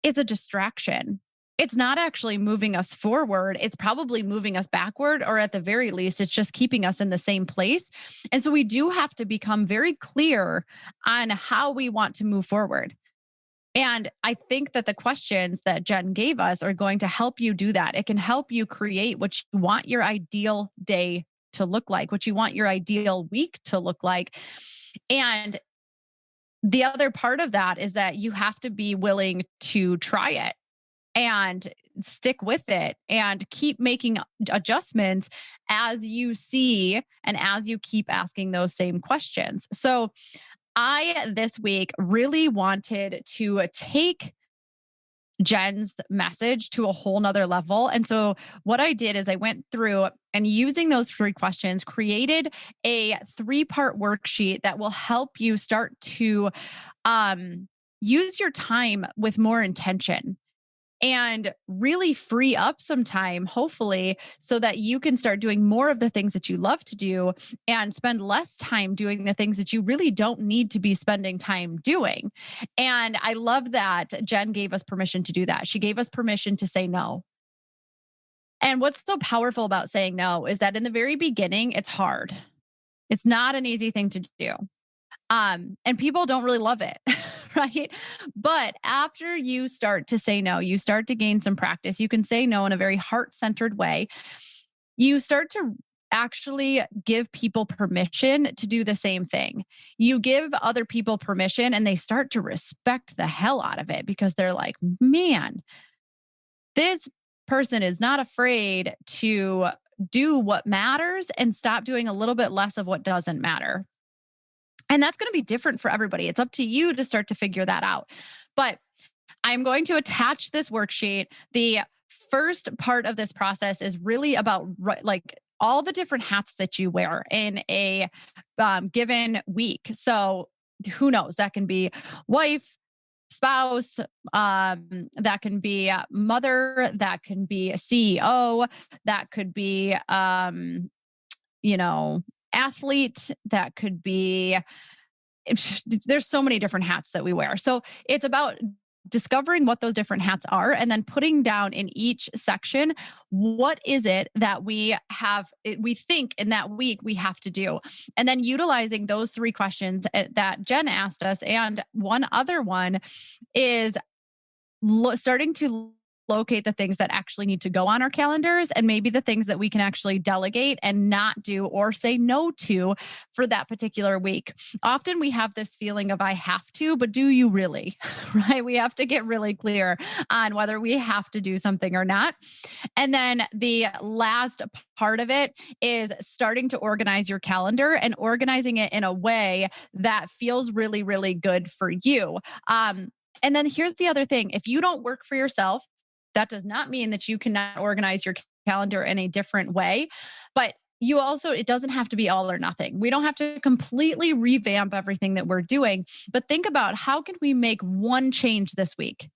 is a distraction. It's not actually moving us forward. It's probably moving us backward, or at the very least, it's just keeping us in the same place. And so we do have to become very clear on how we want to move forward. And I think that the questions that Jen gave us are going to help you do that. It can help you create what you want your ideal day to look like, what you want your ideal week to look like. And the other part of that is that you have to be willing to try it and stick with it and keep making adjustments as you see and as you keep asking those same questions. So I, this week, really wanted to take Jen's message to a whole nother level. And so what I did is I went through and, using those 3 questions, created a 3-part worksheet that will help you start to use your time with more intention and really free up some time, hopefully, so that you can start doing more of the things that you love to do and spend less time doing the things that you really don't need to be spending time doing. And I love that Jen gave us permission to do that. She gave us permission to say no. And what's so powerful about saying no is that in the very beginning, it's hard. It's not an easy thing to do. And people don't really love it, right? But after you start to say no, you start to gain some practice. You can say no in a very heart-centered way. You start to actually give people permission to do the same thing. You give other people permission, and they start to respect the hell out of it, because they're like, man, this person is not afraid to do what matters and stop doing a little bit less of what doesn't matter. And that's going to be different for everybody. It's up to you to start to figure that out. But I'm going to attach this worksheet. The first part of this process is really about like all the different hats that you wear in a given week. So who knows? That can be wife, spouse, that can be mother, that can be a CEO, that could be, athlete, that could be, there's so many different hats that we wear. So it's about discovering what those different hats are, and then putting down in each section, what is it that we think in that week we have to do. And then utilizing those 3 questions that Jen asked us. And one other one is, starting to locate the things that actually need to go on our calendars and maybe the things that we can actually delegate and not do or say no to for that particular week. Often we have this feeling of I have to, but do you really? Right? We have to get really clear on whether we have to do something or not. And then the last part of it is starting to organize your calendar and organizing it in a way that feels really, really good for you. And then here's the other thing. If you don't work for yourself, that does not mean that you cannot organize your calendar in a different way. But you also, it doesn't have to be all or nothing. We don't have to completely revamp everything that we're doing, but think about how can we make one change this week?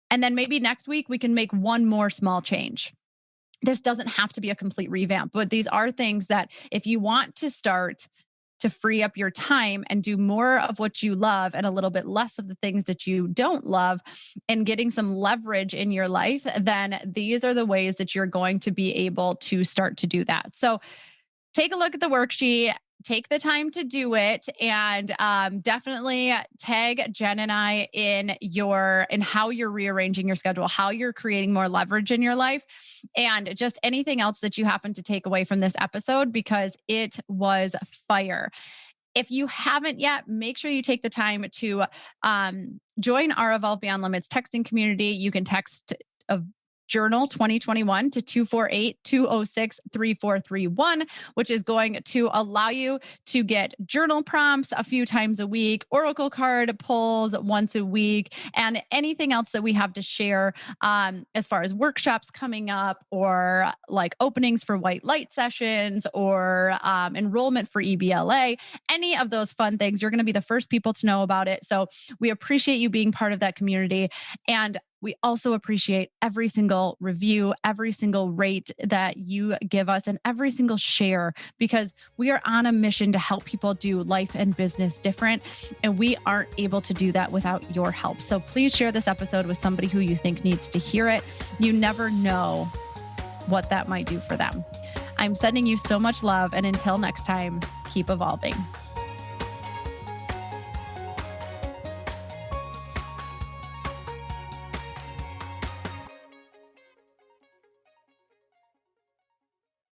And then maybe next week we can make one more small change. This doesn't have to be a complete revamp, but these are things that if you want to start to free up your time and do more of what you love and a little bit less of the things that you don't love and getting some leverage in your life, then these are the ways that you're going to be able to start to do that. So take a look at the worksheet, take the time to do it, and definitely tag Jen and I in how you're rearranging your schedule, how you're creating more leverage in your life, and just anything else that you happen to take away from this episode because it was fire. If you haven't yet, make sure you take the time to join our Evolve Beyond Limits texting community. You can text a Journal 2021 to 248-206-3431, which is going to allow you to get journal prompts a few times a week, oracle card pulls once a week, and anything else that we have to share as far as workshops coming up or like openings for white light sessions or enrollment for EBLA, any of those fun things. You're going to be the first people to know about it. So we appreciate you being part of that community. And we also appreciate every single review, every single rate that you give us, and every single share, because we are on a mission to help people do life and business different. And we aren't able to do that without your help. So please share this episode with somebody who you think needs to hear it. You never know what that might do for them. I'm sending you so much love. And until next time, keep evolving.